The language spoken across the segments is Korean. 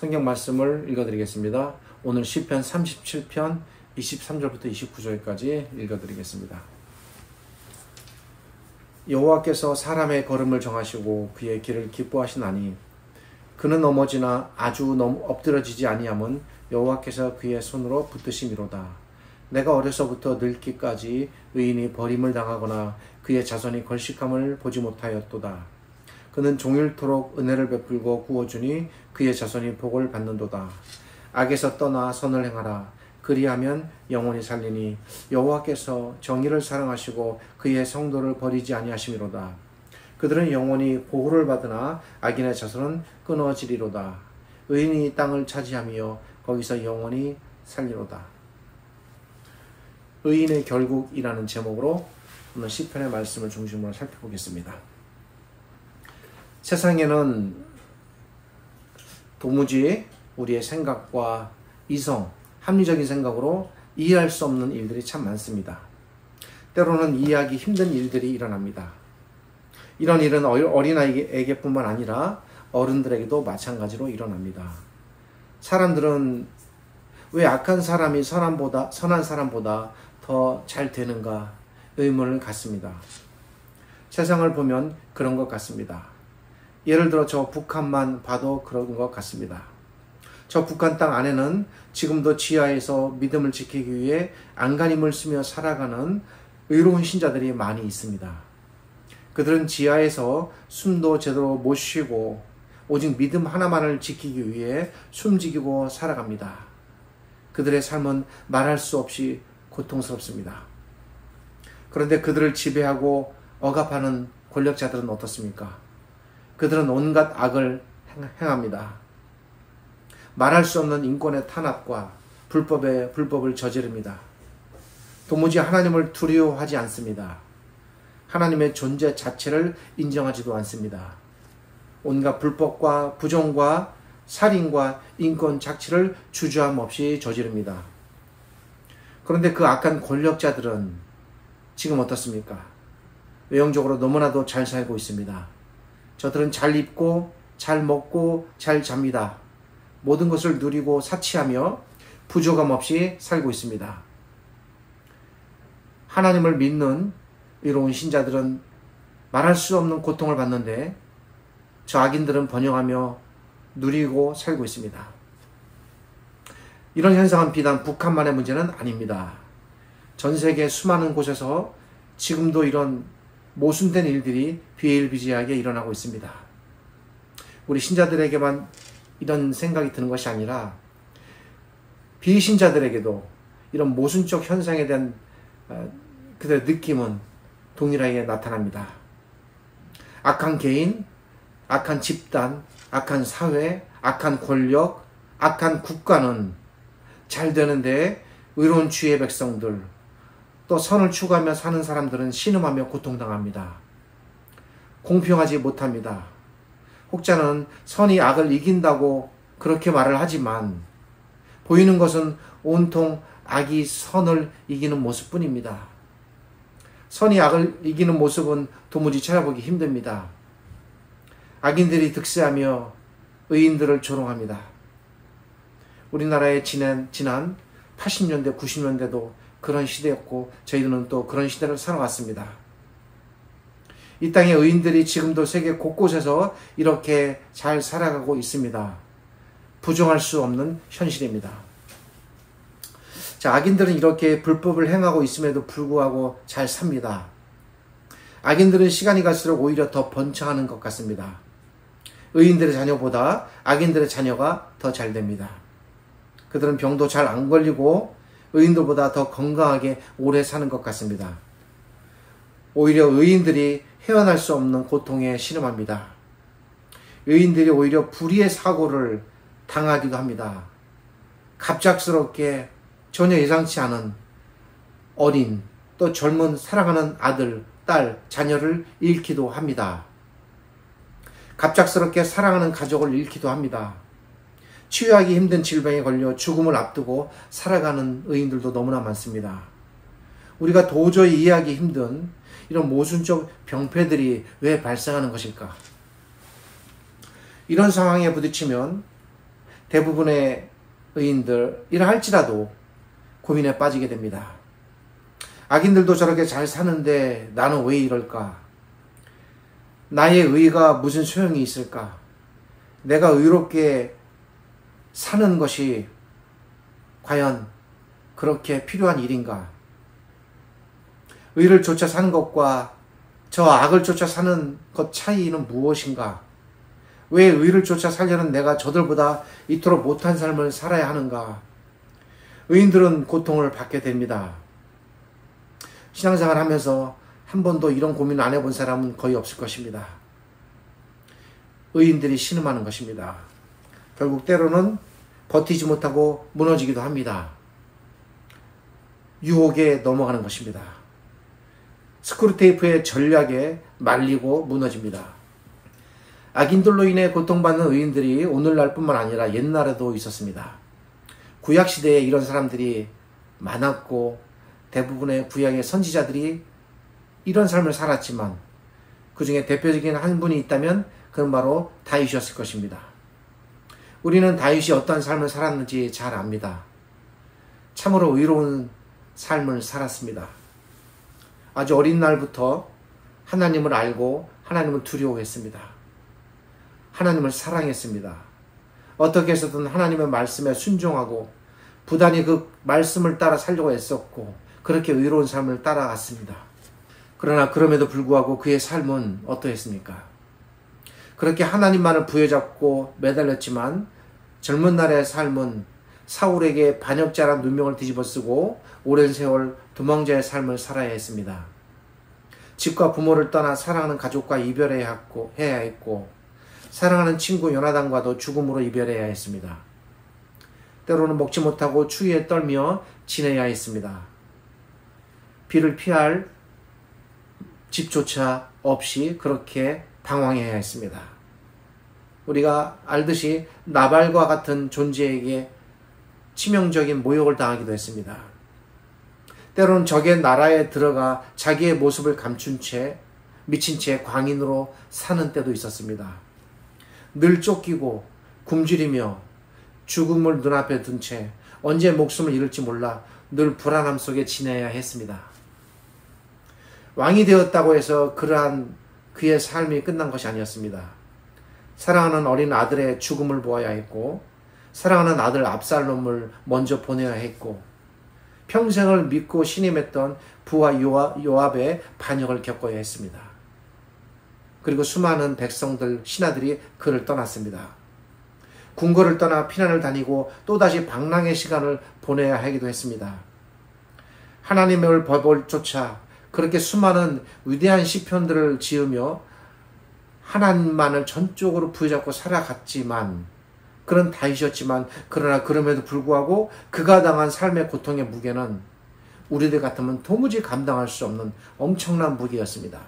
성경 말씀을 읽어드리겠습니다. 오늘 시편 37편 23절부터 29절까지 읽어드리겠습니다. 여호와께서 사람의 걸음을 정하시고 그의 길을 기뻐하시나니 그는 넘어지나 아주 엎드러지지 아니함은 여호와께서 그의 손으로 붙드심이로다. 내가 어려서부터 늙기까지 의인이 버림을 당하거나 그의 자손이 걸식함을 보지 못하였도다. 그는 종일토록 은혜를 베풀고 구워주니 그의 자손이 복을 받는도다. 악에서 떠나 선을 행하라. 그리하면 영원히 살리니 여호와께서 정의를 사랑하시고 그의 성도를 버리지 아니하심이로다. 그들은 영원히 보호를 받으나 악인의 자손은 끊어지리로다. 의인이 땅을 차지하며 거기서 영원히 살리로다. 의인의 결국이라는 제목으로 오늘 시편의 말씀을 중심으로 살펴보겠습니다. 세상에는 도무지 우리의 생각과 이성, 합리적인 생각으로 이해할 수 없는 일들이 참 많습니다. 때로는 이해하기 힘든 일들이 일어납니다. 이런 일은 어린아이에게뿐만 아니라 어른들에게도 마찬가지로 일어납니다. 사람들은 왜 악한 사람이 선한 사람보다 더 잘 되는가 의문을 갖습니다. 세상을 보면 그런 것 같습니다. 예를 들어 저 북한만 봐도 그런 것 같습니다. 저 북한 땅 안에는 지금도 지하에서 믿음을 지키기 위해 안간힘을 쓰며 살아가는 의로운 신자들이 많이 있습니다. 그들은 지하에서 숨도 제대로 못 쉬고 오직 믿음 하나만을 지키기 위해 숨지기고 살아갑니다. 그들의 삶은 말할 수 없이 고통스럽습니다. 그런데 그들을 지배하고 억압하는 권력자들은 어떻습니까? 그들은 온갖 악을 행합니다. 말할 수 없는 인권의 탄압과 불법을 저지릅니다. 도무지 하나님을 두려워하지 않습니다. 하나님의 존재 자체를 인정하지도 않습니다. 온갖 불법과 부정과 살인과 인권 착취를 주저함 없이 저지릅니다. 그런데 그 악한 권력자들은 지금 어떻습니까? 외형적으로 너무나도 잘 살고 있습니다. 저들은 잘 입고 잘 먹고 잘 잡니다. 모든 것을 누리고 사치하며 부족함 없이 살고 있습니다. 하나님을 믿는 의로운 신자들은 말할 수 없는 고통을 받는데 저 악인들은 번영하며 누리고 살고 있습니다. 이런 현상은 비단 북한만의 문제는 아닙니다. 전 세계 수많은 곳에서 지금도 이런 모순된 일들이 비일비재하게 일어나고 있습니다. 우리 신자들에게만 이런 생각이 드는 것이 아니라 비신자들에게도 이런 모순적 현상에 대한 그들의 느낌은 동일하게 나타납니다. 악한 개인, 악한 집단, 악한 사회, 악한 권력, 악한 국가는 잘 되는데 의로운 주의 백성들, 또 선을 추구하며 사는 사람들은 신음하며 고통당합니다. 공평하지 못합니다. 혹자는 선이 악을 이긴다고 그렇게 말을 하지만 보이는 것은 온통 악이 선을 이기는 모습뿐입니다. 선이 악을 이기는 모습은 도무지 찾아보기 힘듭니다. 악인들이 득세하며 의인들을 조롱합니다. 우리나라의 지난 80년대, 90년대도 그런 시대였고 저희들은 또 그런 시대를 살아왔습니다. 이 땅의 의인들이 지금도 세계 곳곳에서 이렇게 잘 살아가고 있습니다. 부정할 수 없는 현실입니다. 자, 악인들은 이렇게 불법을 행하고 있음에도 불구하고 잘 삽니다. 악인들은 시간이 갈수록 오히려 더 번창하는 것 같습니다. 의인들의 자녀보다 악인들의 자녀가 더 잘 됩니다. 그들은 병도 잘 안 걸리고 의인들보다 더 건강하게 오래 사는 것 같습니다. 오히려 의인들이 헤어날 수 없는 고통에 신음합니다. 의인들이 오히려 불의의 사고를 당하기도 합니다. 갑작스럽게 전혀 예상치 않은 어린 또 젊은 사랑하는 아들, 딸, 자녀를 잃기도 합니다. 갑작스럽게 사랑하는 가족을 잃기도 합니다. 치유하기 힘든 질병에 걸려 죽음을 앞두고 살아가는 의인들도 너무나 많습니다. 우리가 도저히 이해하기 힘든 이런 모순적 병폐들이 왜 발생하는 것일까? 이런 상황에 부딪히면 대부분의 의인들 이라 할지라도 고민에 빠지게 됩니다. 악인들도 저렇게 잘 사는데 나는 왜 이럴까? 나의 의가 무슨 소용이 있을까? 내가 의롭게 사는 것이 과연 그렇게 필요한 일인가? 의를 쫓아 사는 것과 저 악을 쫓아 사는 것 차이는 무엇인가? 왜 의를 쫓아 살려는 내가 저들보다 이토록 못한 삶을 살아야 하는가? 의인들은 고통을 받게 됩니다. 신앙생활 하면서 한 번도 이런 고민 안 해본 사람은 거의 없을 것입니다. 의인들이 신음하는 것입니다. 결국 때로는 버티지 못하고 무너지기도 합니다. 유혹에 넘어가는 것입니다. 스크루테이프의 전략에 말리고 무너집니다. 악인들로 인해 고통받는 의인들이 오늘날뿐만 아니라 옛날에도 있었습니다. 구약시대에 이런 사람들이 많았고 대부분의 구약의 선지자들이 이런 삶을 살았지만 그 중에 대표적인 한 분이 있다면 그는 바로 다윗이었을 것입니다. 우리는 다윗이 어떤 삶을 살았는지 잘 압니다. 참으로 의로운 삶을 살았습니다. 아주 어린 날부터 하나님을 알고 하나님을 두려워했습니다. 하나님을 사랑했습니다. 어떻게 해서든 하나님의 말씀에 순종하고 부단히 그 말씀을 따라 살려고 애썼고 그렇게 의로운 삶을 따라갔습니다. 그러나 그럼에도 불구하고 그의 삶은 어떠했습니까? 그렇게 하나님만을 부여잡고 매달렸지만 젊은 날의 삶은 사울에게 반역자란 누명을 뒤집어쓰고 오랜 세월 도망자의 삶을 살아야 했습니다. 집과 부모를 떠나 사랑하는 가족과 이별해야 했고 사랑하는 친구 요나단과도 죽음으로 이별해야 했습니다. 때로는 먹지 못하고 추위에 떨며 지내야 했습니다. 비를 피할 집조차 없이 그렇게 방황해야 했습니다. 우리가 알듯이 나발과 같은 존재에게 치명적인 모욕을 당하기도 했습니다. 때로는 적의 나라에 들어가 자기의 모습을 감춘 채 미친 채 광인으로 사는 때도 있었습니다. 늘 쫓기고 굶주리며 죽음을 눈앞에 둔 채 언제 목숨을 잃을지 몰라 늘 불안함 속에 지내야 했습니다. 왕이 되었다고 해서 그러한 그의 삶이 끝난 것이 아니었습니다. 사랑하는 어린 아들의 죽음을 보아야 했고 사랑하는 아들 압살롬을 먼저 보내야 했고 평생을 믿고 신임했던 부하 요압의 반역을 겪어야 했습니다. 그리고 수많은 백성들, 신하들이 그를 떠났습니다. 궁궐을 떠나 피난을 다니고 또다시 방랑의 시간을 보내야 하기도 했습니다. 하나님의 법을 쫓아 그렇게 수많은 위대한 시편들을 지으며 하나님만을 전적으로 부여잡고 살아갔지만 그런 다윗이었지만 그러나 그럼에도 불구하고 그가 당한 삶의 고통의 무게는 우리들 같으면 도무지 감당할 수 없는 엄청난 무게였습니다.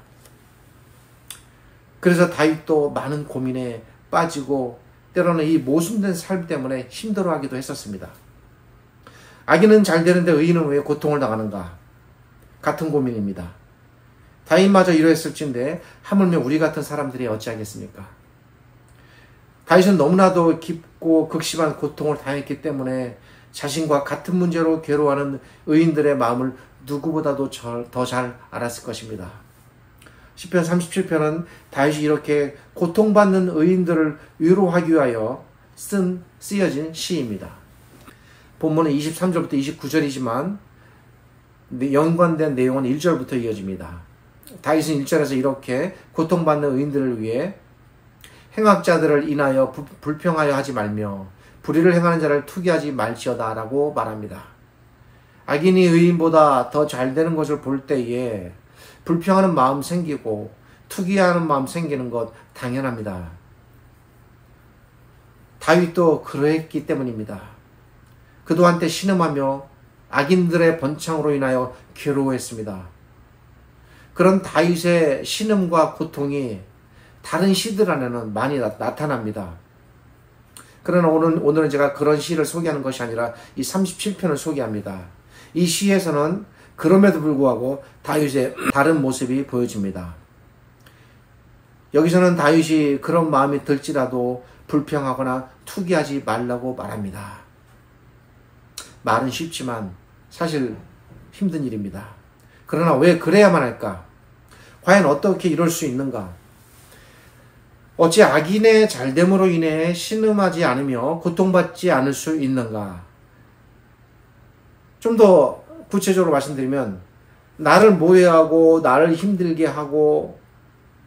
그래서 다윗도 많은 고민에 빠지고 때로는 이 모순된 삶 때문에 힘들어하기도 했었습니다. 악인은 잘 되는데 의인은 왜 고통을 당하는가? 같은 고민입니다. 다윗마저 이러했을진데 하물며 우리 같은 사람들이 어찌하겠습니까? 다윗은 너무나도 깊고 극심한 고통을 당했기 때문에 자신과 같은 문제로 괴로워하는 의인들의 마음을 누구보다도 더 잘 알았을 것입니다. 시편 37편은 다윗이 이렇게 고통받는 의인들을 위로하기 위하여 쓰여진 시입니다. 본문은 23절부터 29절이지만 연관된 내용은 1절부터 이어집니다. 다윗은 1절에서 이렇게 고통받는 의인들을 위해 행악자들을 인하여 불평하여 하지 말며 불의를 행하는 자를 투기하지 말지어다 라고 말합니다. 악인이 의인보다 더 잘되는 것을 볼 때에 불평하는 마음 생기고 투기하는 마음 생기는 것 당연합니다. 다윗도 그러했기 때문입니다. 그도 한때 신음하며 악인들의 번창으로 인하여 괴로워했습니다. 그런 다윗의 신음과 고통이 다른 시들 안에는 많이 나타납니다. 그러나 오늘은 제가 그런 시를 소개하는 것이 아니라 이 37편을 소개합니다. 이 시에서는 그럼에도 불구하고 다윗의 다른 모습이 보여집니다. 여기서는 다윗이 그런 마음이 들지라도 불평하거나 투기하지 말라고 말합니다. 말은 쉽지만 사실 힘든 일입니다. 그러나 왜 그래야만 할까? 과연 어떻게 이럴 수 있는가? 어찌 악인의 잘됨으로 인해 신음하지 않으며 고통받지 않을 수 있는가? 좀 더 구체적으로 말씀드리면 나를 모해하고 나를 힘들게 하고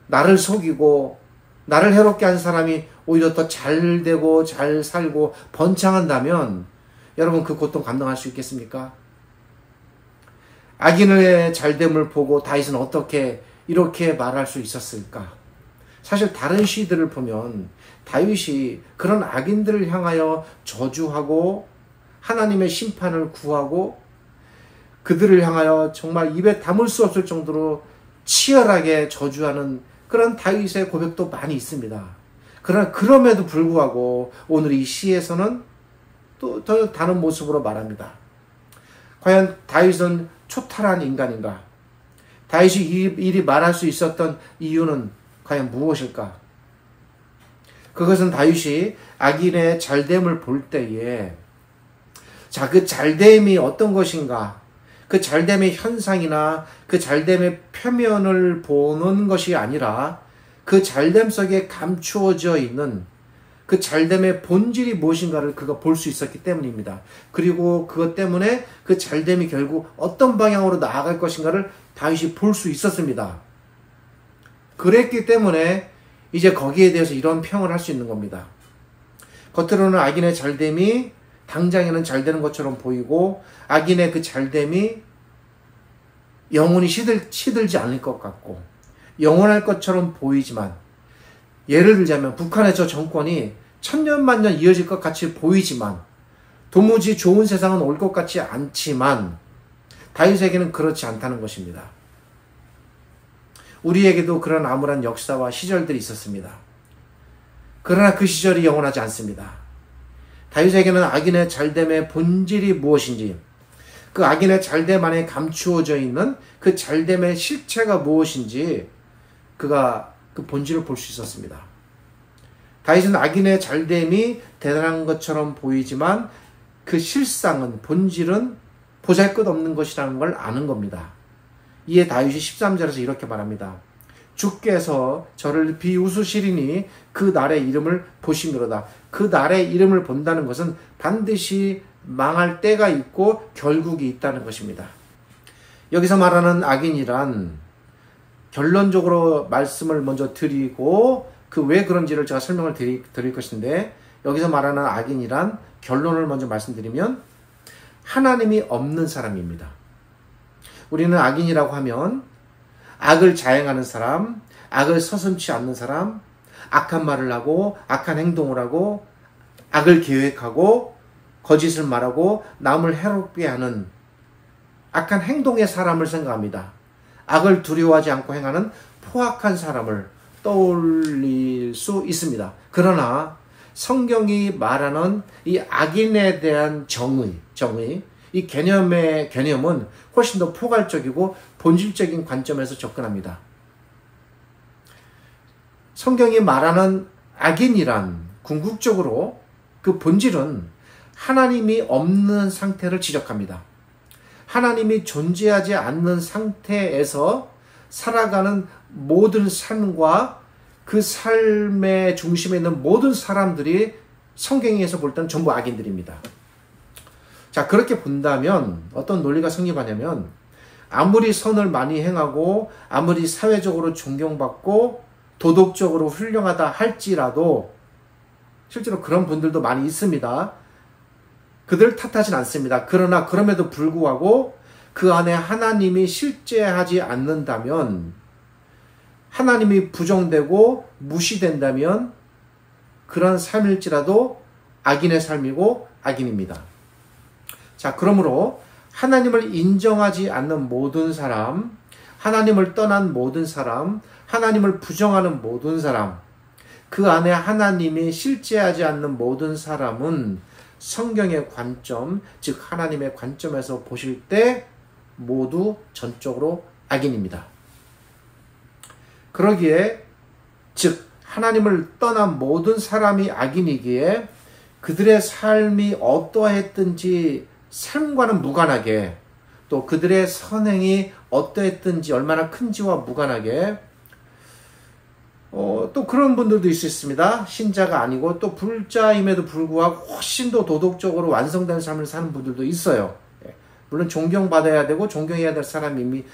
나를 속이고 나를 해롭게 한 사람이 오히려 더 잘 되고 잘 살고 번창한다면 여러분 그 고통 감당할 수 있겠습니까? 악인의 잘됨을 보고 다윗은 어떻게 이렇게 말할 수 있었을까? 사실 다른 시들을 보면 다윗이 그런 악인들을 향하여 저주하고 하나님의 심판을 구하고 그들을 향하여 정말 입에 담을 수 없을 정도로 치열하게 저주하는 그런 다윗의 고백도 많이 있습니다. 그러나 그럼에도 불구하고 오늘 이 시에서는 또 더 다른 모습으로 말합니다. 과연 다윗은 초탈한 인간인가? 다윗이 이리 말할 수 있었던 이유는 과연 무엇일까? 그것은 다윗이 악인의 잘됨을 볼 때에 자, 그 잘됨이 어떤 것인가? 그 잘됨의 현상이나 그 잘됨의 표면을 보는 것이 아니라 그 잘됨 속에 감추어져 있는 그 잘됨의 본질이 무엇인가를 그가 볼 수 있었기 때문입니다. 그리고 그것 때문에 그 잘됨이 결국 어떤 방향으로 나아갈 것인가를 다윗이 볼 수 있었습니다. 그랬기 때문에 이제 거기에 대해서 이런 평을 할 수 있는 겁니다. 겉으로는 악인의 잘됨이 당장에는 잘 되는 것처럼 보이고 악인의 그 잘됨이 영원히 시들지 않을 것 같고 영원할 것처럼 보이지만 예를 들자면 북한의 저 정권이 천년만년 이어질 것 같이 보이지만 도무지 좋은 세상은 올 것 같지 않지만 다윗에게는 그렇지 않다는 것입니다. 우리에게도 그런 암울한 역사와 시절들이 있었습니다. 그러나 그 시절이 영원하지 않습니다. 다윗에게는 악인의 잘됨의 본질이 무엇인지 그 악인의 잘됨 안에 감추어져 있는 그 잘됨의 실체가 무엇인지 그가 그 본질을 볼 수 있었습니다. 다윗은 악인의 잘됨이 대단한 것처럼 보이지만 그 실상은 본질은 보잘것없는 것이라는 걸 아는 겁니다. 이에 다윗이 13절에서 이렇게 말합니다. 주께서 저를 비웃으시리니 그 날의 이름을 보심이로다. 그 날의 이름을 본다는 것은 반드시 망할 때가 있고 결국이 있다는 것입니다. 여기서 말하는 악인이란 결론적으로 말씀을 먼저 드리고 그 왜 그런지를 제가 설명을 드릴 것인데 여기서 말하는 악인이란 결론을 먼저 말씀드리면 하나님이 없는 사람입니다. 우리는 악인이라고 하면 악을 자행하는 사람, 악을 서슴지 않는 사람, 악한 말을 하고 악한 행동을 하고 악을 계획하고 거짓을 말하고 남을 해롭게 하는 악한 행동의 사람을 생각합니다. 악을 두려워하지 않고 행하는 포악한 사람을 떠올릴 수 있습니다. 그러나 성경이 말하는 이 악인에 대한 정의, 이 개념은 훨씬 더 포괄적이고 본질적인 관점에서 접근합니다. 성경이 말하는 악인이란 궁극적으로 그 본질은 하나님이 없는 상태를 지적합니다. 하나님이 존재하지 않는 상태에서 살아가는 모든 삶과 그 삶의 중심에 있는 모든 사람들이 성경에서 볼 때는 전부 악인들입니다. 자, 그렇게 본다면 어떤 논리가 성립하냐면 아무리 선을 많이 행하고 아무리 사회적으로 존경받고 도덕적으로 훌륭하다 할지라도 실제로 그런 분들도 많이 있습니다. 그들 탓하진 않습니다. 그러나 그럼에도 불구하고 그 안에 하나님이 실제하지 않는다면 하나님이 부정되고 무시된다면 그런 삶일지라도 악인의 삶이고 악인입니다. 자, 그러므로 하나님을 인정하지 않는 모든 사람, 하나님을 떠난 모든 사람, 하나님을 부정하는 모든 사람, 그 안에 하나님이 실제하지 않는 모든 사람은 성경의 관점, 즉 하나님의 관점에서 보실 때 모두 전적으로 악인입니다. 그러기에 즉 하나님을 떠난 모든 사람이 악인이기에 그들의 삶이 어떠했든지 삶과는 무관하게, 또 그들의 선행이 어떠했든지 얼마나 큰지와 무관하게, 또 그런 분들도 있습니다. 신자가 아니고 또 불자임에도 불구하고 훨씬 더 도덕적으로 완성된 삶을 사는 분들도 있어요. 물론 존경받아야 되고 존경해야 될 사람이면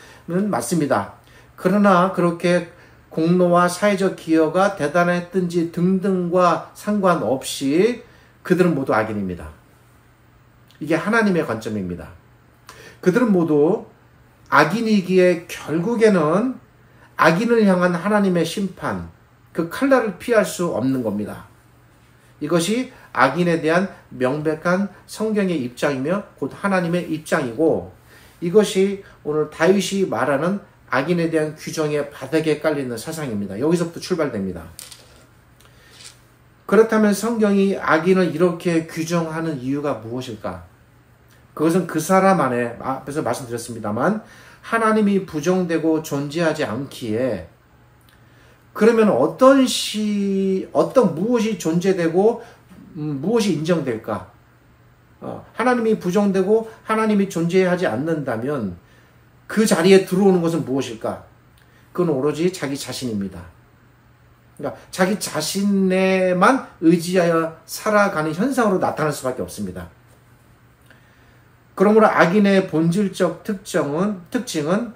맞습니다. 그러나 그렇게 공로와 사회적 기여가 대단했든지 등등과 상관없이 그들은 모두 악인입니다. 이게 하나님의 관점입니다. 그들은 모두 악인이기에 결국에는 악인을 향한 하나님의 심판, 그 칼날을 피할 수 없는 겁니다. 이것이 악인에 대한 명백한 성경의 입장이며 곧 하나님의 입장이고, 이것이 오늘 다윗이 말하는 악인에 대한 규정의 바닥에 깔리는 사상입니다. 여기서부터 출발됩니다. 그렇다면 성경이 악인을 이렇게 규정하는 이유가 무엇일까? 그것은 그 사람 안에, 앞에서 말씀드렸습니다만, 하나님이 부정되고 존재하지 않기에, 그러면 무엇이 존재되고 무엇이 인정될까? 하나님이 부정되고 하나님이 존재하지 않는다면 그 자리에 들어오는 것은 무엇일까? 그건 오로지 자기 자신입니다. 그러니까 자기 자신에만 의지하여 살아가는 현상으로 나타날 수밖에 없습니다. 그러므로 악인의 본질적 특징은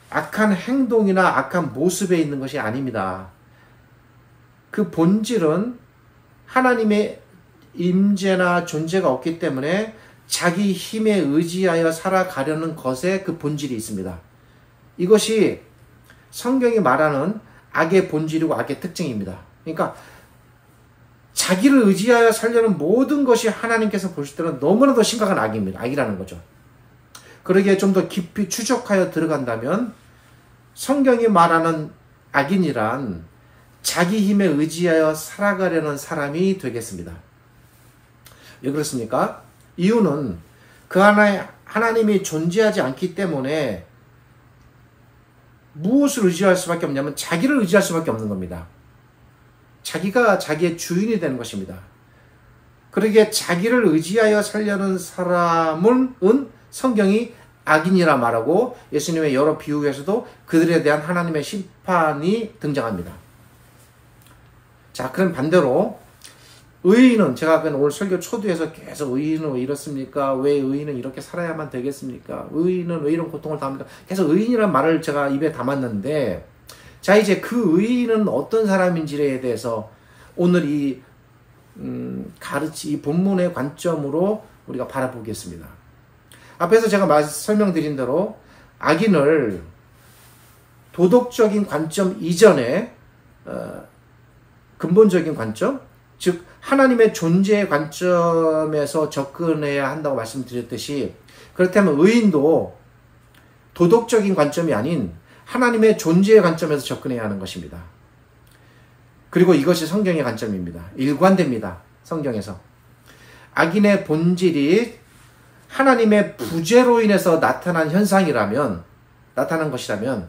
악한 행동이나 악한 모습에 있는 것이 아닙니다. 그 본질은 하나님의 임재나 존재가 없기 때문에 자기 힘에 의지하여 살아가려는 것에 그 본질이 있습니다. 이것이 성경이 말하는 악의 본질이고 악의 특징입니다. 그러니까 자기를 의지하여 살려는 모든 것이 하나님께서 보실 때는 너무나도 심각한 악입니다. 악이라는 거죠. 그러기에 좀 더 깊이 추적하여 들어간다면 성경이 말하는 악인이란 자기 힘에 의지하여 살아가려는 사람이 되겠습니다. 왜 그렇습니까? 이유는 그 하나님이 존재하지 않기 때문에 무엇을 의지할 수밖에 없냐면 자기를 의지할 수밖에 없는 겁니다. 자기가 자기의 주인이 되는 것입니다. 그러기에 자기를 의지하여 살려는 사람은 성경이 악인이라 말하고 예수님의 여러 비유에서도 그들에 대한 하나님의 심판이 등장합니다. 자, 그럼 반대로 의인은, 제가 오늘 설교 초두에서 계속 의인은 왜 이렇습니까? 왜 의인은 이렇게 살아야만 되겠습니까? 의인은 왜 이런 고통을 당합니까? 계속 의인이라는 말을 제가 입에 담았는데, 자, 이제 그 의인은 어떤 사람인지에 대해서 오늘 이 본문의 관점으로 우리가 바라보겠습니다. 앞에서 제가 설명드린 대로 악인을 도덕적인 관점 이전에 근본적인 관점, 즉 하나님의 존재의 관점에서 접근해야 한다고 말씀드렸듯이, 그렇다면 의인도 도덕적인 관점이 아닌 하나님의 존재의 관점에서 접근해야 하는 것입니다. 그리고 이것이 성경의 관점입니다. 일관됩니다. 성경에서. 악인의 본질이 하나님의 부재로 인해서 나타난 것이라면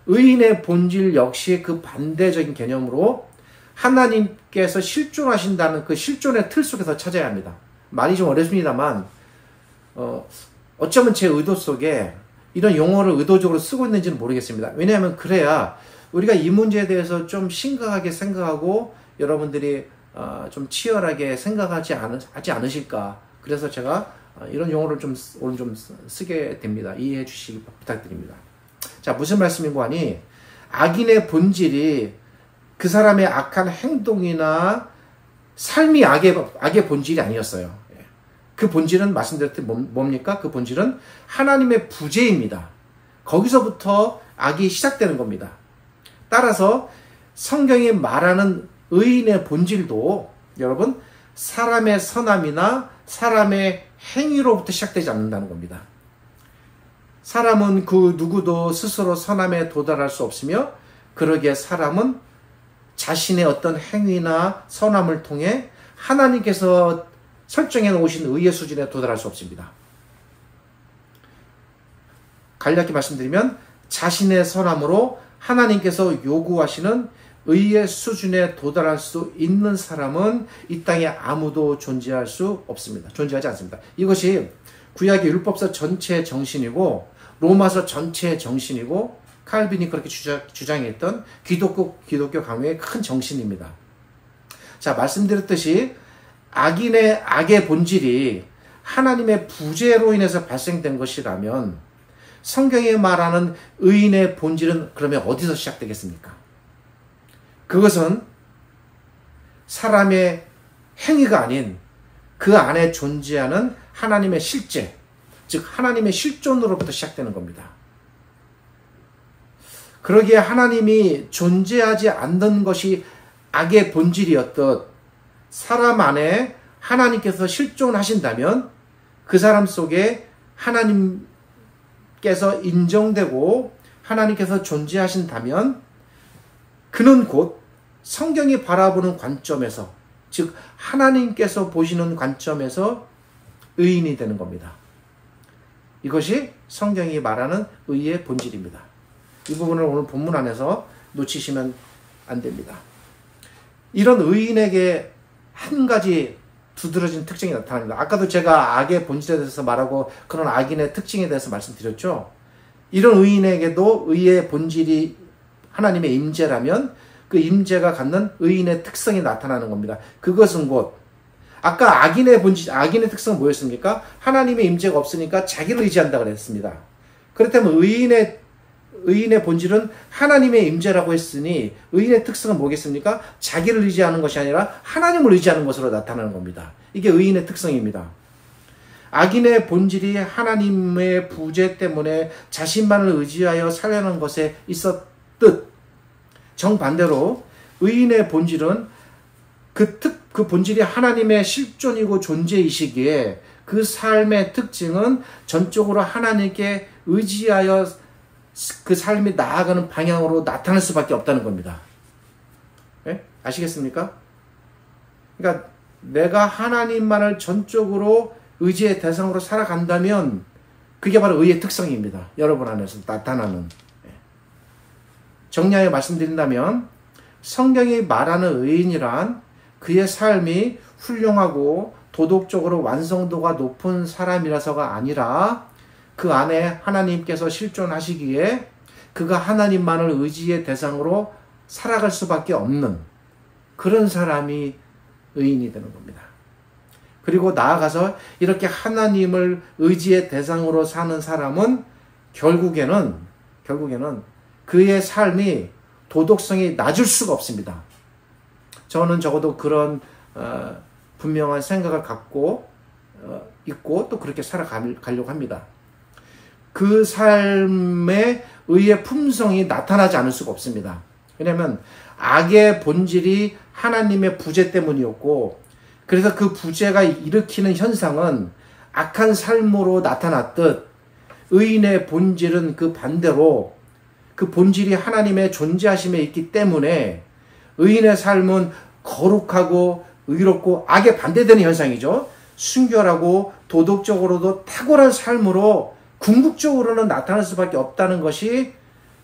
의인의 본질 역시 그 반대적인 개념으로 하나님께서 실존하신다는 그 실존의 틀 속에서 찾아야 합니다. 말이 좀 어렵습니다만 어쩌면 제 의도 속에 이런 용어를 의도적으로 쓰고 있는지는 모르겠습니다. 왜냐하면 그래야 우리가 이 문제에 대해서 좀 심각하게 생각하고 여러분들이 좀 치열하게 생각하지 않으실까. 그래서 제가 이런 용어를 오늘 좀 쓰게 됩니다. 이해해 주시기 부탁드립니다. 자, 무슨 말씀인고 하니, 악인의 본질이 그 사람의 악한 행동이나 삶이 악의 본질이 아니었어요. 그 본질은 말씀드렸듯이 뭡니까? 그 본질은 하나님의 부재입니다. 거기서부터 악이 시작되는 겁니다. 따라서 성경이 말하는 의인의 본질도 여러분, 사람의 선함이나 사람의 행위로부터 시작되지 않는다는 겁니다. 사람은 그 누구도 스스로 선함에 도달할 수 없으며, 그러기에 사람은 자신의 어떤 행위나 선함을 통해 하나님께서 설정해 놓으신 의의 수준에 도달할 수 없습니다. 간략히 말씀드리면 자신의 선함으로 하나님께서 요구하시는 의의 수준에 도달할 수 있는 사람은 이 땅에 아무도 존재할 수 없습니다. 존재하지 않습니다. 이것이 구약의 율법서 전체의 정신이고 로마서 전체의 정신이고 칼빈이 그렇게 주장했던 기독교 강요의 큰 정신입니다. 자, 말씀드렸듯이 악의 본질이 하나님의 부재로 인해서 발생된 것이라면 성경이 말하는 의인의 본질은 그러면 어디서 시작되겠습니까? 그것은 사람의 행위가 아닌 그 안에 존재하는 하나님의 실제, 즉 하나님의 실존으로부터 시작되는 겁니다. 그러기에 하나님이 존재하지 않는 것이 악의 본질이었듯 사람 안에 하나님께서 실존하신다면 그 사람 속에 하나님께서 인정되고 하나님께서 존재하신다면 그는 곧 성경이 바라보는 관점에서, 즉 하나님께서 보시는 관점에서 의인이 되는 겁니다. 이것이 성경이 말하는 의의 본질입니다. 이 부분을 오늘 본문 안에서 놓치시면 안 됩니다. 이런 의인에게 한 가지 두드러진 특징이 나타납니다. 아까도 제가 악의 본질에 대해서 말하고 그런 악인의 특징에 대해서 말씀드렸죠. 이런 의인에게도 의의 본질이 하나님의 임재라면 그 임재가 갖는 의인의 특성이 나타나는 겁니다. 그것은 곧 아까 악인의 특성은 뭐였습니까? 하나님의 임재가 없으니까 자기를 의지한다 그랬습니다. 그렇다면 의인의 본질은 하나님의 임재라고 했으니 의인의 특성은 뭐겠습니까? 자기를 의지하는 것이 아니라 하나님을 의지하는 것으로 나타나는 겁니다. 이게 의인의 특성입니다. 악인의 본질이 하나님의 부재 때문에 자신만을 의지하여 살려는 것에 있었듯 정반대로 의인의 본질은 그 본질이 하나님의 실존이고 존재이시기에 그 삶의 특징은 전적으로 하나님께 의지하여 그 삶이 나아가는 방향으로 나타날 수밖에 없다는 겁니다. 네? 아시겠습니까? 그러니까 내가 하나님만을 전적으로 의지의 대상으로 살아간다면 그게 바로 의의 특성입니다. 여러분 안에서 나타나는. 정리하여 말씀드린다면 성경이 말하는 의인이란 그의 삶이 훌륭하고 도덕적으로 완성도가 높은 사람이라서가 아니라 그 안에 하나님께서 실존하시기에 그가 하나님만을 의지의 대상으로 살아갈 수밖에 없는 그런 사람이 의인이 되는 겁니다. 그리고 나아가서 이렇게 하나님을 의지의 대상으로 사는 사람은 결국에는 그의 삶이 도덕성이 낮을 수가 없습니다. 저는 적어도 그런 분명한 생각을 갖고 있고 또 그렇게 살아가려고 합니다. 그 삶의 의의 품성이 나타나지 않을 수가 없습니다. 왜냐하면 악의 본질이 하나님의 부재 때문이었고 그래서 그 부재가 일으키는 현상은 악한 삶으로 나타났듯 의인의 본질은 그 반대로 그 본질이 하나님의 존재하심에 있기 때문에 의인의 삶은 거룩하고 의롭고 악에 반대되는 현상이죠. 순결하고 도덕적으로도 탁월한 삶으로 궁극적으로는 나타날 수밖에 없다는 것이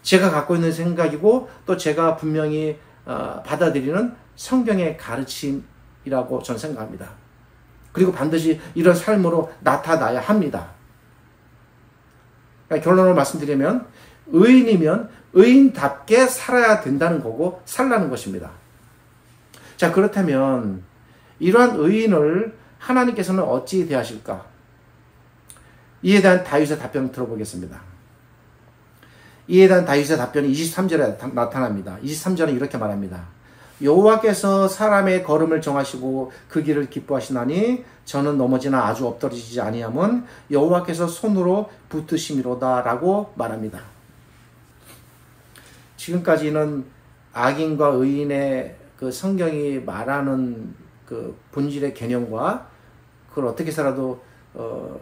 제가 갖고 있는 생각이고 또 제가 분명히 받아들이는 성경의 가르침이라고 저는 생각합니다. 그리고 반드시 이런 삶으로 나타나야 합니다. 그러니까 결론을 말씀드리면 의인이면 의인답게 살아야 된다는 거고 살라는 것입니다. 자, 그렇다면 이러한 의인을 하나님께서는 어찌 대하실까? 이에 대한 다윗의 답변을 들어보겠습니다. 이에 대한 다윗의 답변이 23절에 나타납니다. 23절은 이렇게 말합니다. 여호와께서 사람의 걸음을 정하시고 그 길을 기뻐하시나니 저는 넘어지나 아주 엎드러지지 아니함은 여호와께서 손으로 붙드심이로다 라고 말합니다. 지금까지는 악인과 의인의 그 성경이 말하는 그 본질의 개념과 그걸 어떻게 살아도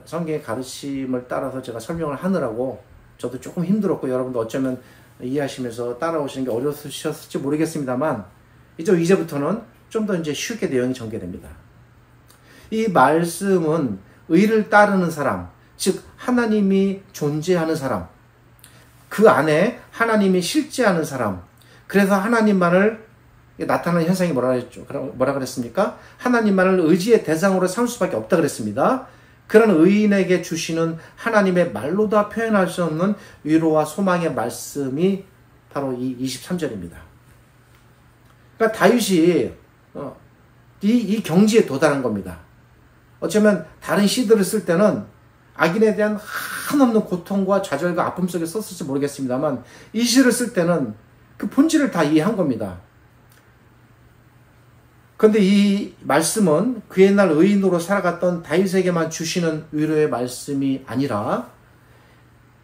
성경의 가르침을 따라서 제가 설명을 하느라고 저도 조금 힘들었고 여러분도 어쩌면 이해하시면서 따라오시는 게 어려우셨을지 모르겠습니다만 이제부터는 좀 더 이제 쉽게 내용이 전개됩니다. 이 말씀은 의를 따르는 사람, 즉 하나님이 존재하는 사람, 그 안에 하나님이 실제하는 사람, 그래서 하나님만을 나타나는 현상이 뭐라 그랬습니까? 하나님만을 의지의 대상으로 삼을 수밖에 없다 그랬습니다. 그런 의인에게 주시는 하나님의 말로 다 표현할 수 없는 위로와 소망의 말씀이 바로 이 23절입니다. 그러니까 다윗이 이 경지에 도달한 겁니다. 어쩌면 다른 시들을 쓸 때는 악인에 대한 한없는 고통과 좌절과 아픔 속에 썼을지 모르겠습니다만 이 시를 쓸 때는 그 본질을 다 이해한 겁니다. 그런데 이 말씀은 그 옛날 의인으로 살아갔던 다윗에게만 주시는 위로의 말씀이 아니라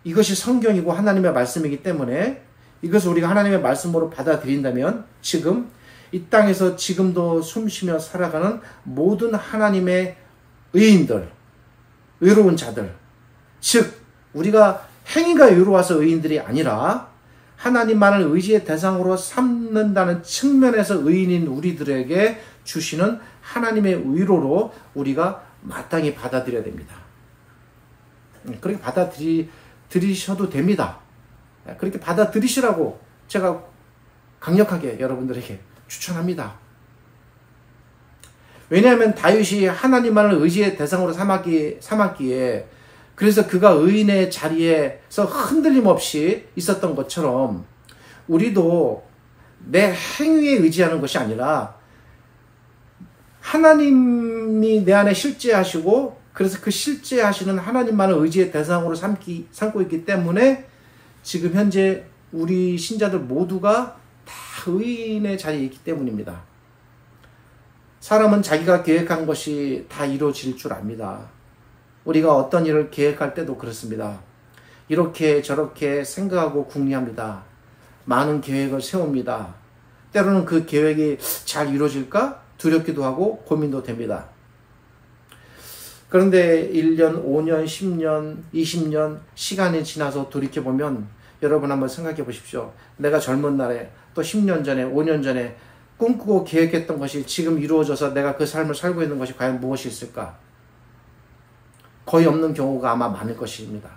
이것이 성경이고 하나님의 말씀이기 때문에 이것을 우리가 하나님의 말씀으로 받아들인다면 지금 이 땅에서 지금도 숨쉬며 살아가는 모든 하나님의 의인들, 의로운 자들, 즉 우리가 행위가 의로워서 의인들이 아니라 하나님만을 의지의 대상으로 삼는다는 측면에서 의인인 우리들에게 주시는 하나님의 위로로 우리가 마땅히 받아들여야 됩니다. 그렇게 받아들이셔도 됩니다. 그렇게 받아들이시라고 제가 강력하게 여러분들에게 추천합니다. 왜냐하면 다윗이 하나님만을 의지의 대상으로 삼았기에 그래서 그가 의인의 자리에서 흔들림 없이 있었던 것처럼 우리도 내 행위에 의지하는 것이 아니라 하나님이 내 안에 실제하시고 그래서 그 실제하시는 하나님만을 의지의 대상으로 삼고 있기 때문에 지금 현재 우리 신자들 모두가 다 의인의 자리에 있기 때문입니다. 사람은 자기가 계획한 것이 다 이루어질 줄 압니다. 우리가 어떤 일을 계획할 때도 그렇습니다. 이렇게 저렇게 생각하고 궁리합니다. 많은 계획을 세웁니다. 때로는 그 계획이 잘 이루어질까 두렵기도 하고 고민도 됩니다. 그런데 1년, 5년, 10년, 20년 시간이 지나서 돌이켜보면 여러분 한번 생각해 보십시오. 내가 젊은 날에 또 10년 전에 5년 전에 꿈꾸고 계획했던 것이 지금 이루어져서 내가 그 삶을 살고 있는 것이 과연 무엇이 있을까? 거의 없는 경우가 아마 많을 것입니다.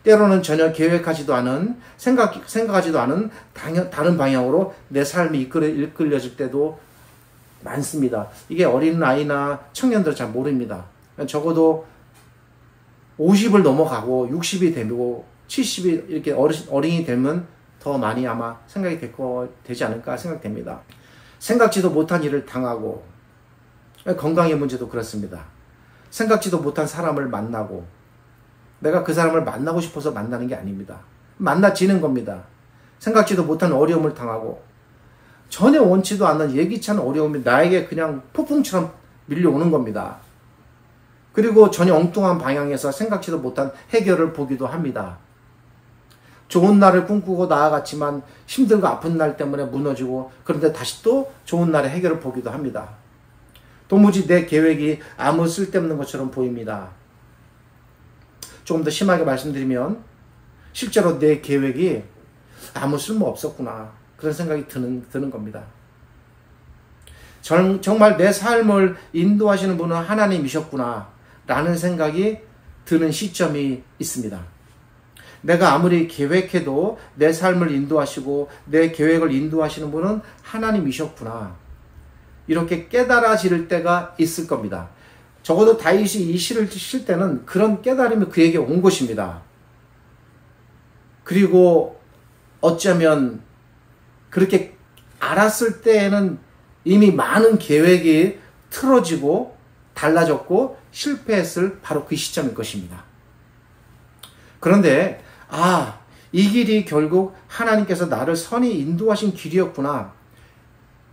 때로는 전혀 계획하지도 않은 생각하지도 않은 다른 방향으로 내 삶이 이끌려질 때도 많습니다. 이게 어린 아이나 청년들 잘 모릅니다. 적어도 50을 넘어가고 60이 되고 70이 이렇게 어린이 되면 더 많이 아마 생각이 되지 않을까 생각됩니다. 생각지도 못한 일을 당하고 건강의 문제도 그렇습니다. 생각지도 못한 사람을 만나고 내가 그 사람을 만나고 싶어서 만나는 게 아닙니다. 만나지는 겁니다. 생각지도 못한 어려움을 당하고 전혀 원치도 않는 예기치 않은 어려움이 나에게 그냥 폭풍처럼 밀려오는 겁니다. 그리고 전혀 엉뚱한 방향에서 생각지도 못한 해결을 보기도 합니다. 좋은 날을 꿈꾸고 나아갔지만 힘들고 아픈 날 때문에 무너지고 그런데 다시 또 좋은 날의 해결을 보기도 합니다. 도무지 내 계획이 아무 쓸데없는 것처럼 보입니다. 조금 더 심하게 말씀드리면 실제로 내 계획이 아무 쓸모 없었구나 그런 생각이 드는 겁니다. 정말 내 삶을 인도하시는 분은 하나님이셨구나 라는 생각이 드는 시점이 있습니다. 내가 아무리 계획해도 내 삶을 인도하시고 내 계획을 인도하시는 분은 하나님이셨구나. 이렇게 깨달아질 때가 있을 겁니다. 적어도 다윗이 이 시를 쓸 때는 그런 깨달음이 그에게 온 것입니다. 그리고 어쩌면 그렇게 알았을 때에는 이미 많은 계획이 틀어지고 달라졌고 실패했을 바로 그 시점일 것입니다. 그런데 이 길이 결국 하나님께서 나를 선히 인도하신 길이었구나.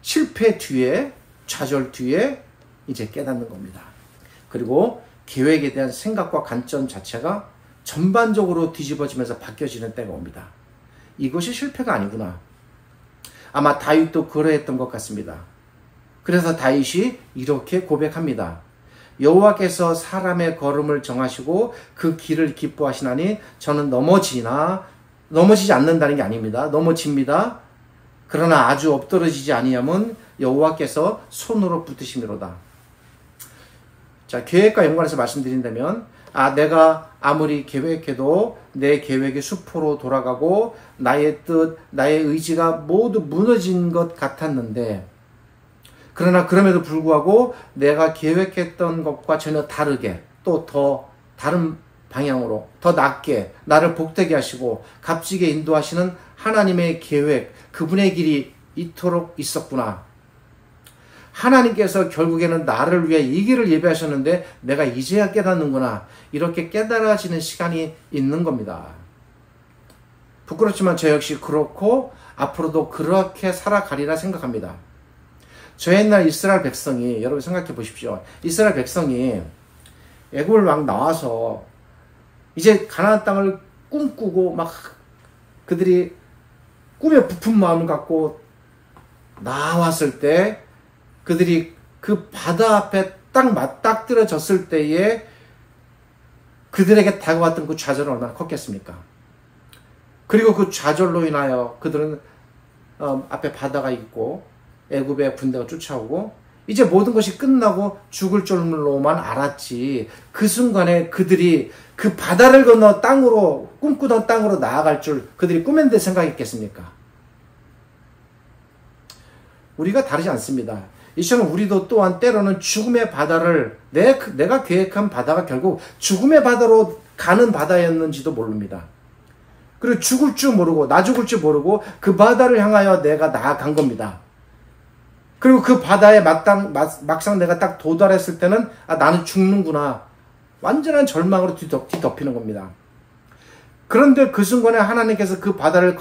실패 뒤에 좌절 뒤에 이제 깨닫는 겁니다. 그리고 계획에 대한 생각과 관점 자체가 전반적으로 뒤집어지면서 바뀌어지는 때가 옵니다. 이것이 실패가 아니구나. 아마 다윗도 그러했던 것 같습니다. 그래서 다윗이 이렇게 고백합니다. 여호와께서 사람의 걸음을 정하시고 그 길을 기뻐하시나니 저는 넘어지지 않는다는 게 아닙니다. 넘어집니다. 그러나 아주 엎드러지지 아니함은 여호와께서 손으로 붙드심이로다. 자, 계획과 연관해서 말씀드린다면 내가 아무리 계획해도 내 계획이 수포로 돌아가고 나의 뜻, 나의 의지가 모두 무너진 것 같았는데, 그러나 그럼에도 불구하고 내가 계획했던 것과 전혀 다르게, 또 더 다른 방향으로 더 낫게 나를 복되게 하시고 값지게 인도하시는 하나님의 계획, 그분의 길이 이토록 있었구나. 하나님께서 결국에는 나를 위해 이 길을 예비하셨는데 내가 이제야 깨닫는구나. 이렇게 깨달아지는 시간이 있는 겁니다. 부끄럽지만 저 역시 그렇고 앞으로도 그렇게 살아가리라 생각합니다. 저 옛날 이스라엘 백성이, 여러분 생각해 보십시오. 이스라엘 백성이 애굽을 막 나와서 이제 가나안 땅을 꿈꾸고 막 그들이 꿈에 부푼 마음을 갖고 나왔을 때, 그들이 그 바다 앞에 딱 맞닥뜨려졌을 때에 그들에게 다가왔던 그 좌절은 얼마나 컸겠습니까? 그리고 그 좌절로 인하여 그들은 앞에 바다가 있고 애굽의 군대가 쫓아오고 이제 모든 것이 끝나고 죽을 줄로만 알았지, 그 순간에 그들이 그 바다를 건너 땅으로, 꿈꾸던 땅으로 나아갈 줄 그들이 꿈엔데 생각했겠습니까? 우리가 다르지 않습니다. 이처럼 우리도 또한 때로는 죽음의 바다를, 내가 계획한 바다가 결국 죽음의 바다로 가는 바다였는지도 모릅니다. 그리고 죽을 줄 모르고, 나 죽을 줄 모르고 그 바다를 향하여 내가 나아간 겁니다. 그리고 그 바다에 막상 내가 딱 도달했을 때는 나는 죽는구나. 완전한 절망으로 뒤덮이는 겁니다. 그런데 그 순간에 하나님께서 그 바다를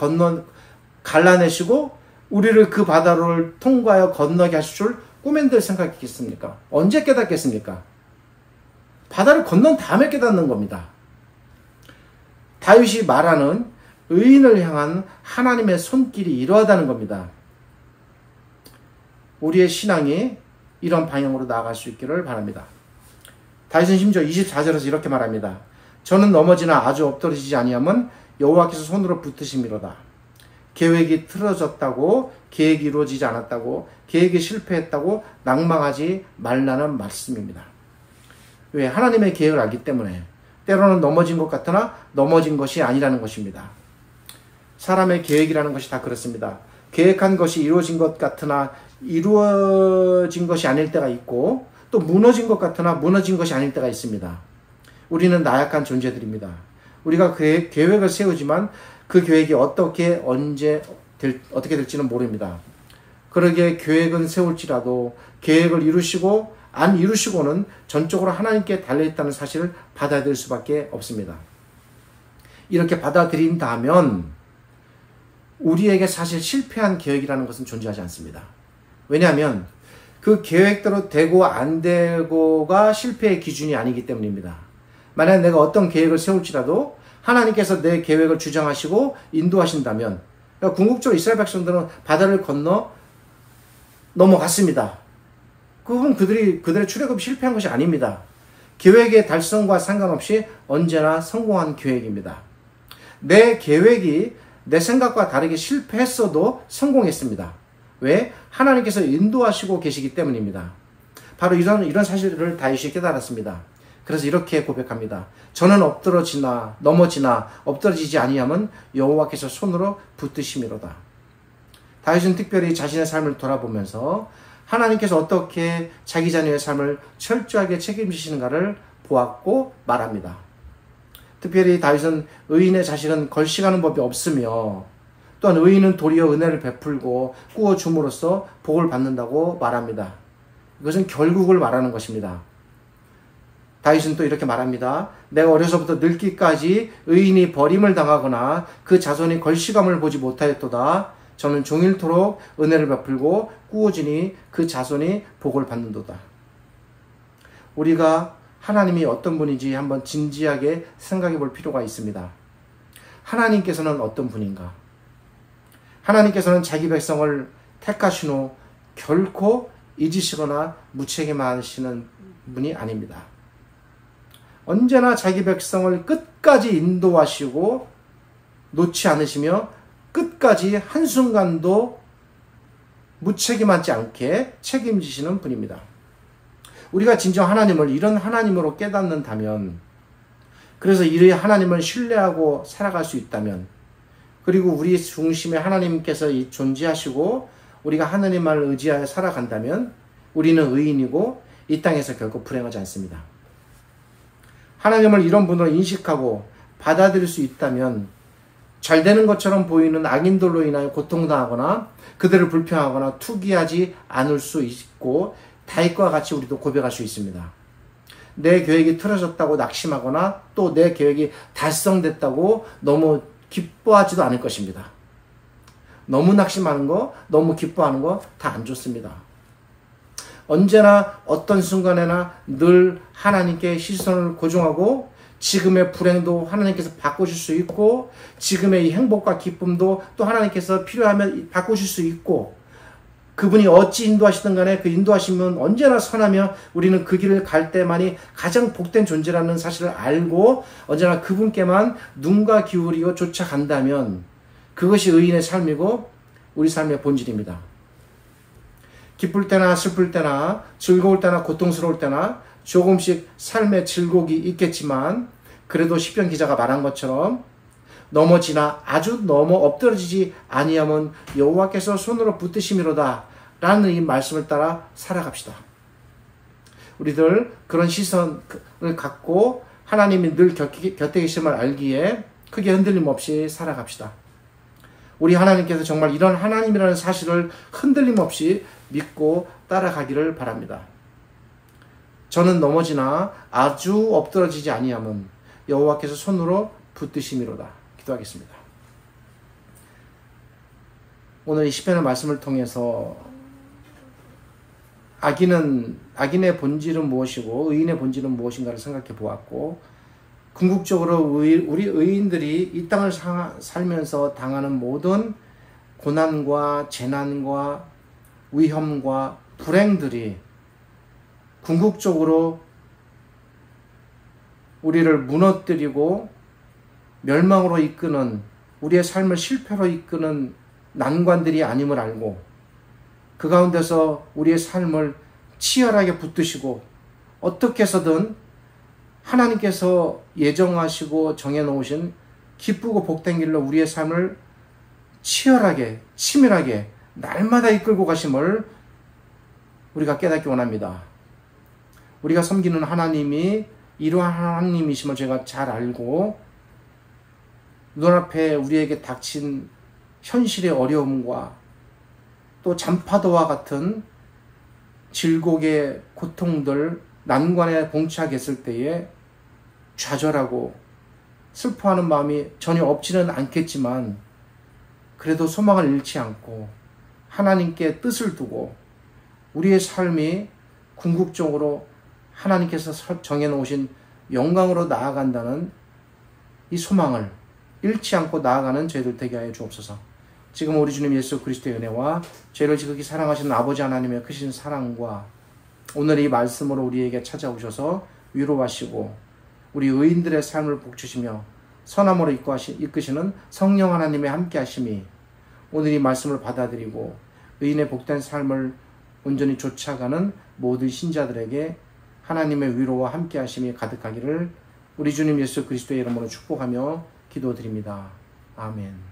갈라내시고 우리를 그 바다를 통과하여 건너게 하실 줄 꿈엔들 생각했겠습니까? 언제 깨닫겠습니까? 바다를 건넌 다음에 깨닫는 겁니다. 다윗이 말하는 의인을 향한 하나님의 손길이 이러하다는 겁니다. 우리의 신앙이 이런 방향으로 나아갈 수 있기를 바랍니다. 다윗은 심지어 24절에서 이렇게 말합니다. 저는 넘어지나 아주 엎드러지지 아니하면 여호와께서 손으로 붙드심이로다. 계획이 틀어졌다고, 계획이 이루어지지 않았다고, 계획이 실패했다고 낭망하지 말라는 말씀입니다. 왜? 하나님의 계획을 알기 때문에. 때로는 넘어진 것 같으나 넘어진 것이 아니라는 것입니다. 사람의 계획이라는 것이 다 그렇습니다. 계획한 것이 이루어진 것 같으나 이루어진 것이 아닐 때가 있고, 또 무너진 것 같으나 무너진 것이 아닐 때가 있습니다. 우리는 나약한 존재들입니다. 우리가 계획을 세우지만 그 계획이 어떻게 될지는 모릅니다. 그러기에 계획은 세울지라도 계획을 이루시고 안 이루시고는 전적으로 하나님께 달려있다는 사실을 받아들일 수밖에 없습니다. 이렇게 받아들인다면 우리에게 사실 실패한 계획이라는 것은 존재하지 않습니다. 왜냐하면 그 계획대로 되고 안 되고가 실패의 기준이 아니기 때문입니다. 만약 내가 어떤 계획을 세울지라도 하나님께서 내 계획을 주장하시고 인도하신다면, 그러니까 궁극적으로 이스라엘 백성들은 바다를 건너 넘어갔습니다. 그건 그들의 출애굽이 실패한 것이 아닙니다. 계획의 달성과 상관없이 언제나 성공한 계획입니다. 내 계획이 내 생각과 다르게 실패했어도 성공했습니다. 왜? 하나님께서 인도하시고 계시기 때문입니다. 바로 이런 사실을 다윗이 깨달았습니다. 그래서 이렇게 고백합니다. 저는 넘어지나 엎드러지지 아니하면 여호와께서 손으로 붙드심이로다. 다윗은 특별히 자신의 삶을 돌아보면서 하나님께서 어떻게 자기 자녀의 삶을 철저하게 책임지시는가를 보았고 말합니다. 특별히 다윗은 의인의 자식은 걸식하는 법이 없으며, 또한 의인은 도리어 은혜를 베풀고 꾸어줌으로써 복을 받는다고 말합니다. 이것은 결국을 말하는 것입니다. 다윗은 또 이렇게 말합니다. 내가 어려서부터 늙기까지 의인이 버림을 당하거나 그 자손이 걸식함을 보지 못하였도다. 저는 종일토록 은혜를 베풀고 꾸어지니 그 자손이 복을 받는도다. 우리가 하나님이 어떤 분인지 한번 진지하게 생각해 볼 필요가 있습니다. 하나님께서는 어떤 분인가? 하나님께서는 자기 백성을 택하신 후 결코 잊으시거나 무책임하시는 분이 아닙니다. 언제나 자기 백성을 끝까지 인도하시고 놓지 않으시며 끝까지 한순간도 무책임하지 않게 책임지시는 분입니다. 우리가 진정 하나님을 이런 하나님으로 깨닫는다면 그래서 이를 하나님을 신뢰하고 살아갈 수 있다면, 그리고 우리 중심에 하나님께서 존재하시고 우리가 하나님 말을 의지하여 살아간다면 우리는 의인이고 이 땅에서 결코 불행하지 않습니다. 하나님을 이런 분으로 인식하고 받아들일 수 있다면 잘 되는 것처럼 보이는 악인들로 인하여 고통당하거나 그들을 불평하거나 투기하지 않을 수 있고, 다윗과 같이 우리도 고백할 수 있습니다. 내 계획이 틀어졌다고 낙심하거나 또 내 계획이 달성됐다고 너무 기뻐하지도 않을 것입니다. 너무 낙심하는 거, 너무 기뻐하는 거 다 안 좋습니다. 언제나 어떤 순간에나 늘 하나님께 시선을 고정하고 지금의 불행도 하나님께서 바꾸실 수 있고, 지금의 이 행복과 기쁨도 또 하나님께서 필요하면 바꾸실 수 있고, 그분이 어찌 인도하시든 간에 그 인도하시면 언제나 선하며 우리는 그 길을 갈 때만이 가장 복된 존재라는 사실을 알고 언제나 그분께만 눈과 기울이고 쫓아간다면 그것이 의인의 삶이고 우리 삶의 본질입니다. 기쁠 때나 슬플 때나 즐거울 때나 고통스러울 때나 조금씩 삶의 질곡이 있겠지만, 그래도 시편 기자가 말한 것처럼 넘어지나 아주 넘어 엎드러지지 아니하면 여호와께서 손으로 붙드심이로다 라는 이 말씀을 따라 살아갑시다. 우리들 그런 시선을 갖고 하나님이 늘 곁에 계심을 알기에 크게 흔들림 없이 살아갑시다. 우리 하나님께서 정말 이런 하나님이라는 사실을 흔들림 없이 믿고 따라가기를 바랍니다. 저는 넘어지나 아주 엎드러지지 아니하면 여호와께서 손으로 붙드심이로다. 기도하겠습니다. 오늘 이 시편의 말씀을 통해서 악인의 본질은 무엇이고 의인의 본질은 무엇인가를 생각해 보았고, 궁극적으로 우리 의인들이 이 땅을 살면서 당하는 모든 고난과 재난과 위험과 불행들이 궁극적으로 우리를 무너뜨리고 멸망으로 이끄는, 우리의 삶을 실패로 이끄는 난관들이 아님을 알고, 그 가운데서 우리의 삶을 치열하게 붙드시고 어떻게 해서든 하나님께서 예정하시고 정해놓으신 기쁘고 복된 길로 우리의 삶을 치열하게 치밀하게 날마다 이끌고 가심을 우리가 깨닫기 원합니다. 우리가 섬기는 하나님이 이러한 하나님이심을 제가 잘 알고, 눈앞에 우리에게 닥친 현실의 어려움과 또 잔파도와 같은 질곡의 고통들, 난관에 봉착했을 때에 좌절하고 슬퍼하는 마음이 전혀 없지는 않겠지만, 그래도 소망을 잃지 않고 하나님께 뜻을 두고 우리의 삶이 궁극적으로 하나님께서 정해놓으신 영광으로 나아간다는 이 소망을 잃지 않고 나아가는 저희들 되게 하여 주옵소서. 지금 우리 주님 예수 그리스도의 은혜와 죄를 지극히 사랑하시는 아버지 하나님의 크신 사랑과 오늘 이 말씀으로 우리에게 찾아오셔서 위로하시고 우리 의인들의 삶을 복주시며 선함으로 이끄시는 성령 하나님의 함께 하심이 오늘 이 말씀을 받아들이고 의인의 복된 삶을 온전히 쫓아가는 모든 신자들에게 하나님의 위로와 함께 하심이 가득하기를 우리 주님 예수 그리스도의 이름으로 축복하며 기도드립니다. 아멘.